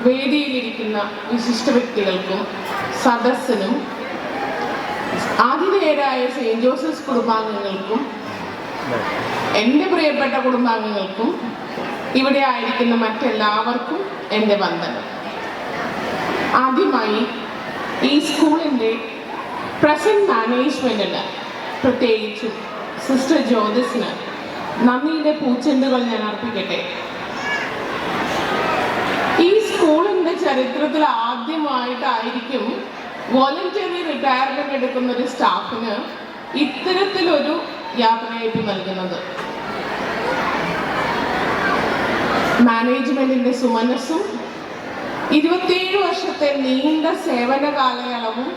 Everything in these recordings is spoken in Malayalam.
വേദിയിലിരിക്കുന്ന വിശിഷ്ട വ്യക്തികൾക്കും സദസ്സിനും ആതിഥേയരായ സെയിന്റ് ജോസഫ്സ് കുടുംബാംഗങ്ങൾക്കും എൻ്റെ പ്രിയപ്പെട്ട കുടുംബാംഗങ്ങൾക്കും ഇവിടെ ആയിരിക്കുന്ന മറ്റെല്ലാവർക്കും എൻ്റെ വന്ദനം. ആദ്യമായി ഈ സ്കൂളിൻ്റെ പ്രസന്റ് മാനേജ്മെൻറ്റിന്, പ്രത്യേകിച്ചും സിസ്റ്റർ ജ്യോതിസിന് നന്ദിയുടെ പൂച്ചെണ്ടുകൾ ഞാൻ അർപ്പിക്കട്ടെ. ഈ സ്കൂളിൻ്റെ ചരിത്രത്തിൽ ആദ്യമായിട്ടായിരിക്കും വോളണ്ടറി റിട്ടയർമെന്റ് എടുക്കുന്ന ഒരു സ്റ്റാഫിന് ഇത്തരത്തിലൊരു യാത്രയയപ്പ് നൽകുന്നത്. മാനേജ്മെന്റിന്റെ സുമനസ്സും 27 വർഷത്തെ നീണ്ട സേവന കാലയളവും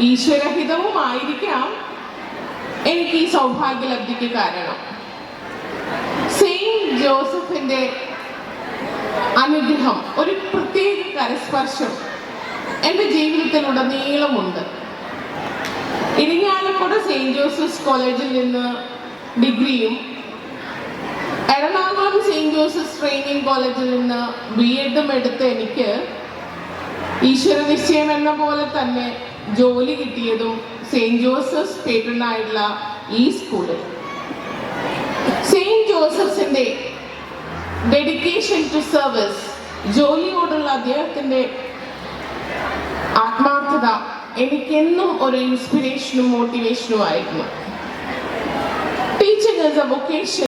ഈശ്വരഹിതവുമായിരിക്കാം എനിക്ക് ഈ സൗഭാഗ്യലബ്ധിക്ക് കാരണം. സെയിന്റ് ജോസഫിന്റെ അനുഗ്രഹം, ഒരു പ്രത്യേക കരസ്പർശം എൻ്റെ ജീവിതത്തിലുടനീളമുണ്ട്. ഇരിങ്ങാലക്കുട സെയിന്റ് ജോസഫ്സ് കോളേജിൽ നിന്ന് ഡിഗ്രിയും എറണാകുളം സെയിന്റ് ജോസഫ്സ് ട്രെയിനിങ് കോളേജിൽ നിന്ന് BEdും എടുത്ത് എനിക്ക് ഈശ്വര നിശ്ചയം എന്ന പോലെ തന്നെ ജോലി കിട്ടിയതും സെയിന്റ് ജോസഫ്സ് പേട്രനായിട്ടുള്ള ഈ സ്കൂളിൽ. സെയിന്റ് ജോസഫ്സിന്റെ ഡെഡിക്കേഷൻ ടു സർവീസ്, ജോലിയോടുള്ള അദ്ദേഹത്തിന്റെ ആത്മാർത്ഥത എനിക്കെന്നും ഒരു ഇൻസ്പിറേഷനും മോട്ടിവേഷനും ആയിരുന്നു. Teaching is A vocation.